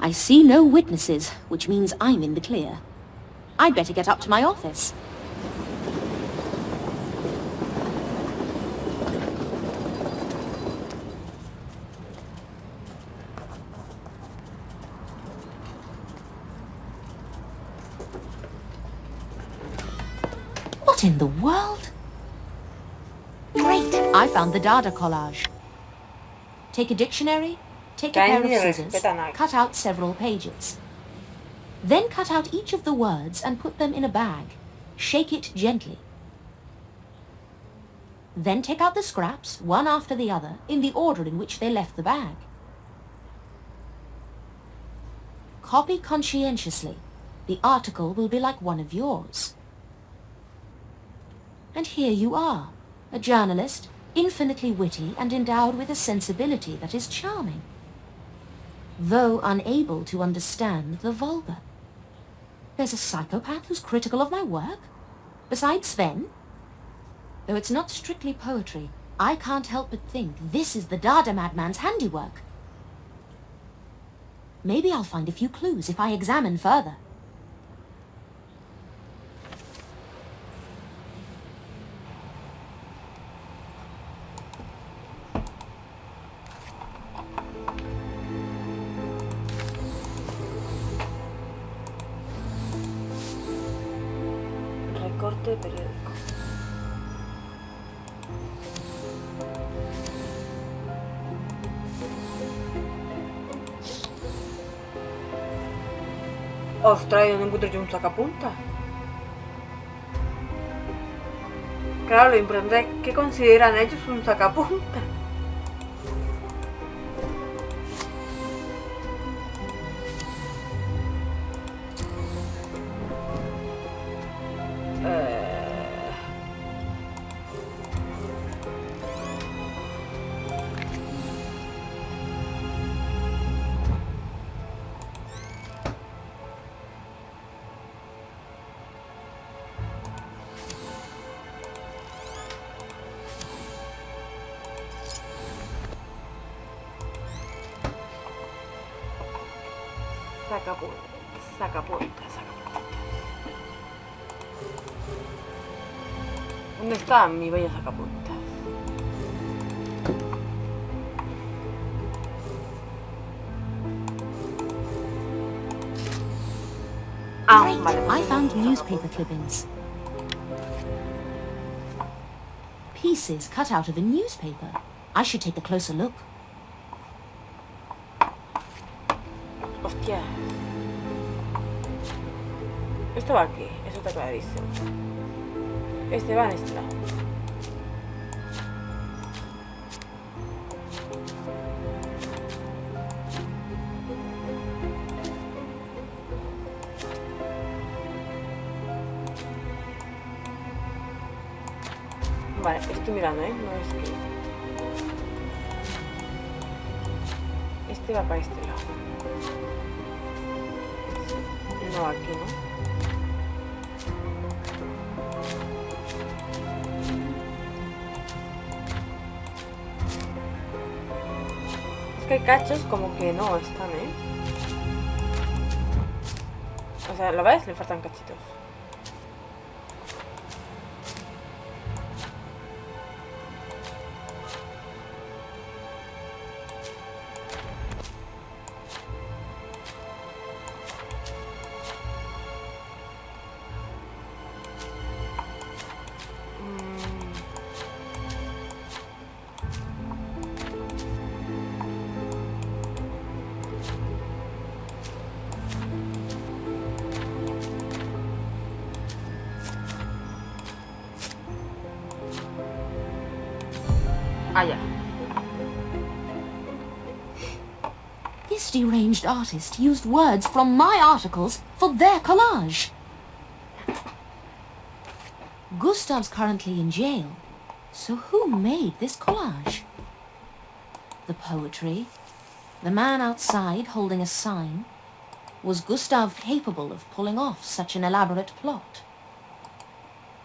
I see no witnesses, which means I'm in the clear. I'd better get up to my office. What in the world? Great! I found the Dada collage. Take a dictionary, take a pair of scissors, cut out several pages. Then cut out each of the words and put them in a bag. Shake it gently. Then take out the scraps, one after the other, in the order in which they left the bag. Copy conscientiously. The article will be like one of yours. And here you are, a journalist, infinitely witty and endowed with a sensibility that is charming, though unable to understand the vulgar. There's a psychopath who's critical of my work? Besides Sven? Though it's not strictly poetry, I can't help but think this is the Dada madman's handiwork. Maybe I'll find a few clues if I examine further. Recorte de periódico. Ostras, ¿dónde encuentro yo un sacapunta? Claro, lo importante es que consideran ellos un sacapunta. Sacapuntas. ¿Dónde está mi bella sacapuntas? Vale. I found newspaper clippings. Pieces cut out of a newspaper. I should take a closer look. Hostia. Esto va aquí, eso está clarísimo. Este va en este lado. Vale, estoy mirando, no es que... Este va para este lado. No, aquí no. Es que hay cachos como que no están, O sea, ¿lo ves? Le faltan cachitos. Yeah. This deranged artist used words from my articles for their collage. Gustav's currently in jail, so who made this collage? The poetry, the man outside holding a sign. Was Gustav capable of pulling off such an elaborate plot?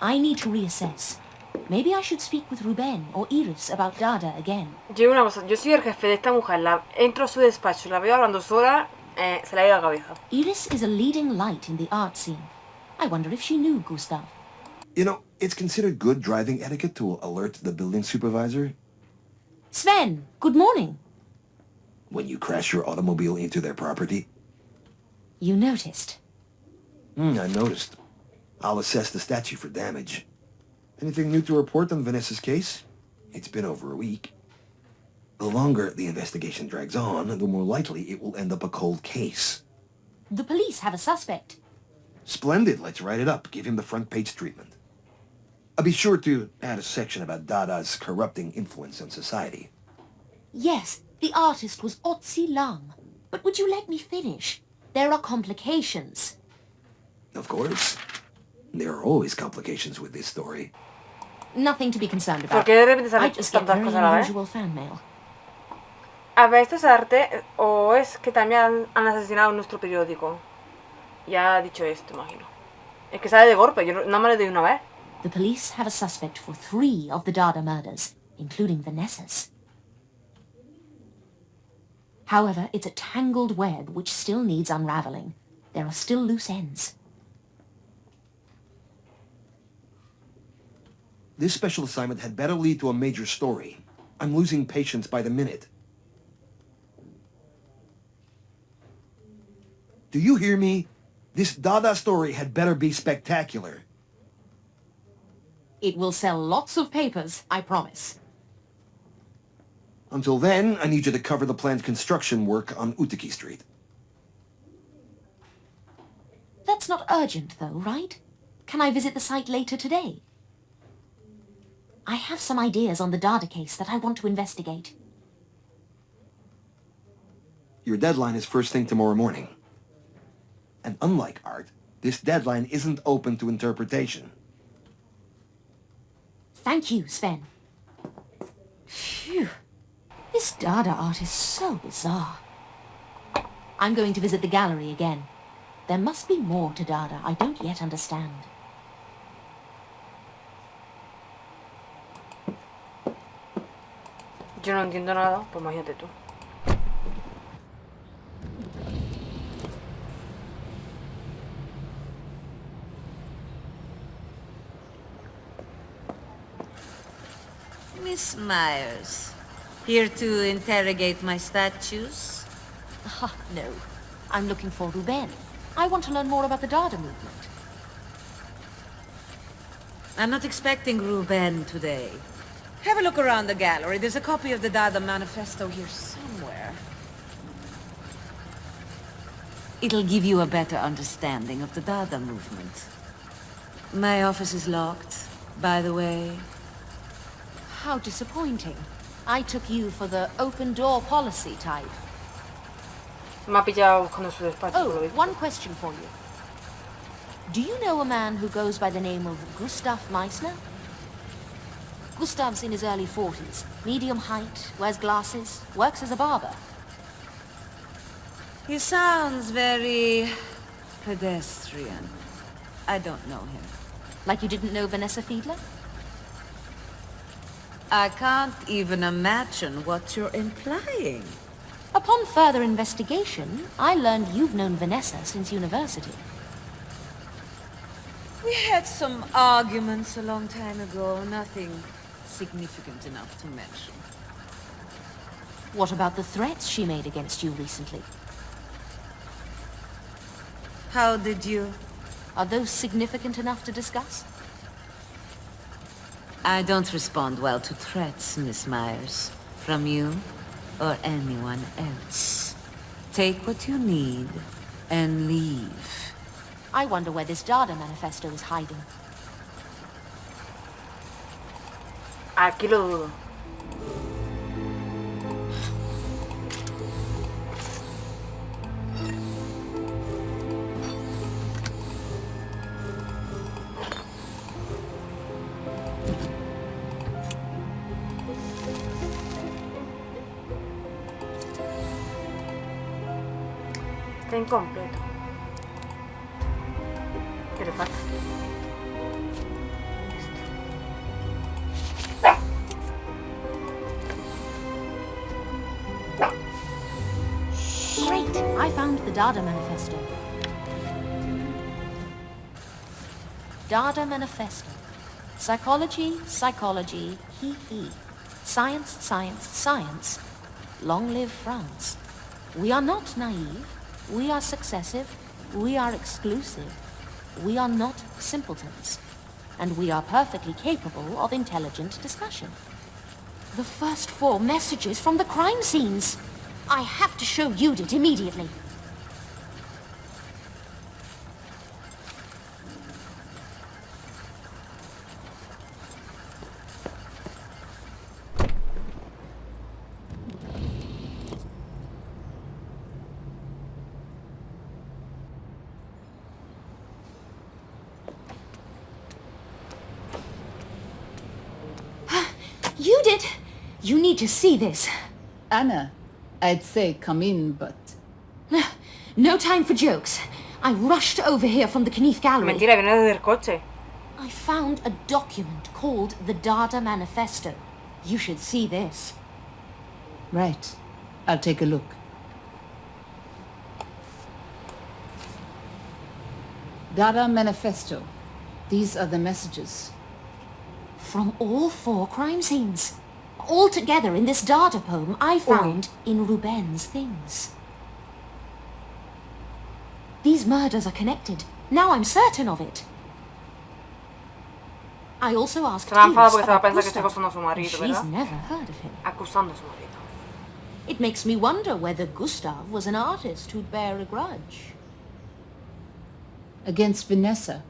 I need to reassess. Maybe I should speak with Ruben or Iris about Dada again. Yo una cosa, yo soy el jefe de esta mujer, entro a su despacho, la veo hablando sola, Se le ha ido la cabeza. Iris is a leading light in the art scene. I wonder if she knew Gustav. You know, it's considered good driving etiquette to alert the building supervisor Sven, good morning. when you crash your automobile into their property. You noticed. I noticed. I'll assess the statue for damage. Anything new to report on Vanessa's case? It's been over a week. The longer the investigation drags on, the more likely it will end up a cold case. The police have a suspect. Splendid, let's write it up. Give him the front page treatment. I'll be sure to add a section about Dada's corrupting influence on society. Yes, the artist was Otzi Lang. But would you let me finish? There are complications. Of course. There are always complications with this story. Nothing to be concerned ¿Por about. qué de repente I sale just get tantas very cosas a la vez? unusual fan mail. A ver, esto es arte o es que también han asesinado nuestro periódico. Ya ha dicho esto, imagino. Es que sale de golpe, yo no me lo doy una vez. The police have a suspect for 3 of the Dada murders, including Vanessa's. However, it's a tangled web which still needs unraveling. There are still loose ends. This special assignment had better lead to a major story. I'm losing patience by the minute. Do you hear me? This Dada story had better be spectacular. It will sell lots of papers, I promise. Until then, I need you to cover the planned construction work on Utiki Street. That's not urgent, though, right? Can I visit the site later today? I have some ideas on the Dada case that I want to investigate. Your deadline is first thing tomorrow morning. And unlike art, this deadline isn't open to interpretation. Thank you, Sven. Phew. This Dada art is so bizarre. I'm going to visit the gallery again. There must be more to Dada I don't yet understand. Yo no entiendo nada, pues imagínate tú. Miss Myers, here to interrogate my statues? Ah, no. I'm looking for Ruben. I want to learn more about the Dada movement. I'm not expecting Ruben today. Have a look around the gallery. There's a copy of the Dada Manifesto here somewhere. It'll give you a better understanding of the Dada movement. My office is locked, by the way. How disappointing. I took you for the open-door policy type. Me ha pillado buscando su despacho, por lo Oh, visto. one question for you. Do you know a man who goes by the name of Gustav Meissner? Gustav's in his early 40s, medium height, wears glasses, works as a barber. He sounds very pedestrian. I don't know him. Like you didn't know Vanessa Fiedler? I can't even imagine what you're implying. Upon further investigation, I learned you've known Vanessa since university. We had some arguments a long time ago, nothing significant enough to mention. What about the threats she made against you recently? How did you? Are those significant enough to discuss? I don't respond well to threats, Miss Myers. From you or anyone else. Take what you need and leave. I wonder where this Dada manifesto is hiding. Aquí lo dudo. Está incompleto. ¿Qué le falta? Great! I found the Dada Manifesto. Dada Manifesto. Psychology, psychology, he. Science, science, science. Long live France. We are not naive. We are successive. We are exclusive. We are not simpletons. And we are perfectly capable of intelligent discussion. The first 4 messages from the crime scenes. I have to show Judith immediately. Judith! You need to see this. Anna, I'd say come in, but... No time for jokes. I rushed over here from the Knief Gallery. Mentira, viene desde el coche. I found a document called the Dada Manifesto. You should see this. Right. I'll take a look. Dada Manifesto. These are the messages. From all 4 crime scenes. All together in this Dada poem I found in Ruben's things. These murders are connected. Now I'm certain of it. I also asked Se enfada Iris porque se va a about pensar que estoy Gustav. acusando a su marido, She's ¿verdad? never heard of him. Acusando a su marido. It makes me wonder whether Gustav was an artist who'd bear a grudge. Against Vanessa?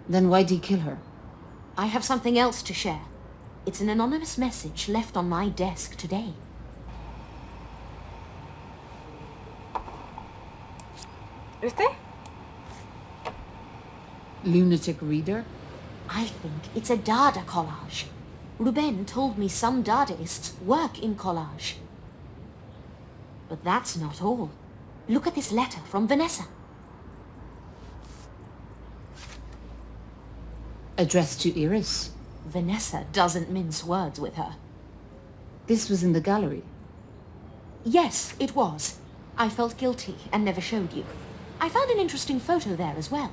Then why'd he kill her? I have something else to share. It's an anonymous message left on my desk today. ¿Viste? Lunatic reader? I think it's a Dada collage. Ruben told me some Dadaists work in collage. But that's not all. Look at this letter from Vanessa. Addressed to Iris? Vanessa doesn't mince words with her. This was in the gallery. Yes, it was. I felt guilty and never showed you. I found an interesting photo there as well.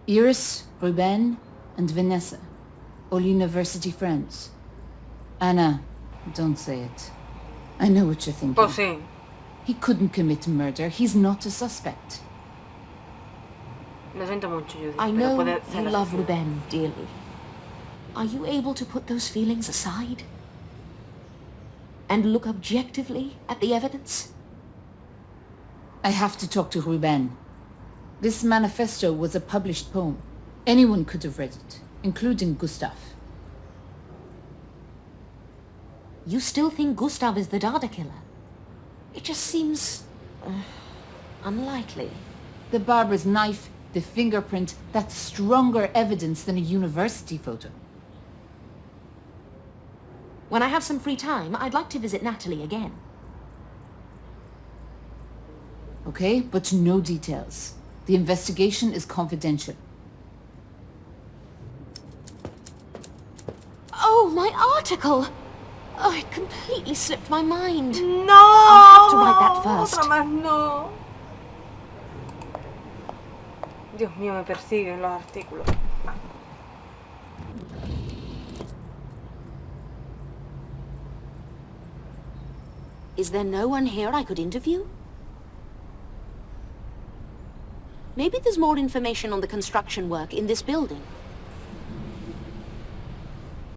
Iris, Ruben, and Vanessa. All university friends. Anna, don't say it. I know what you're thinking. Pues sí. He couldn't commit murder. He's not a suspect. Lo siento mucho, Judy. I pero know puede ser you love asesino. Ruben dearly. Are you able to put those feelings aside? And look objectively at the evidence? I have to talk to Ruben. This manifesto was a published poem. Anyone could have read it, including Gustav. You still think Gustav is the Dada killer? It just seems... unlikely. The barber's knife, the fingerprint, that's stronger evidence than a university photo. When I have some free time, I'd like to visit Natalie again. Okay, but no details. The investigation is confidential. Oh, my article! Oh, it completely slipped my mind. No. I'll have to write that first. Otra más no. Dios mío, me persiguen los artículos. Is there no one here I could interview? Maybe there's more information on the construction work in this building.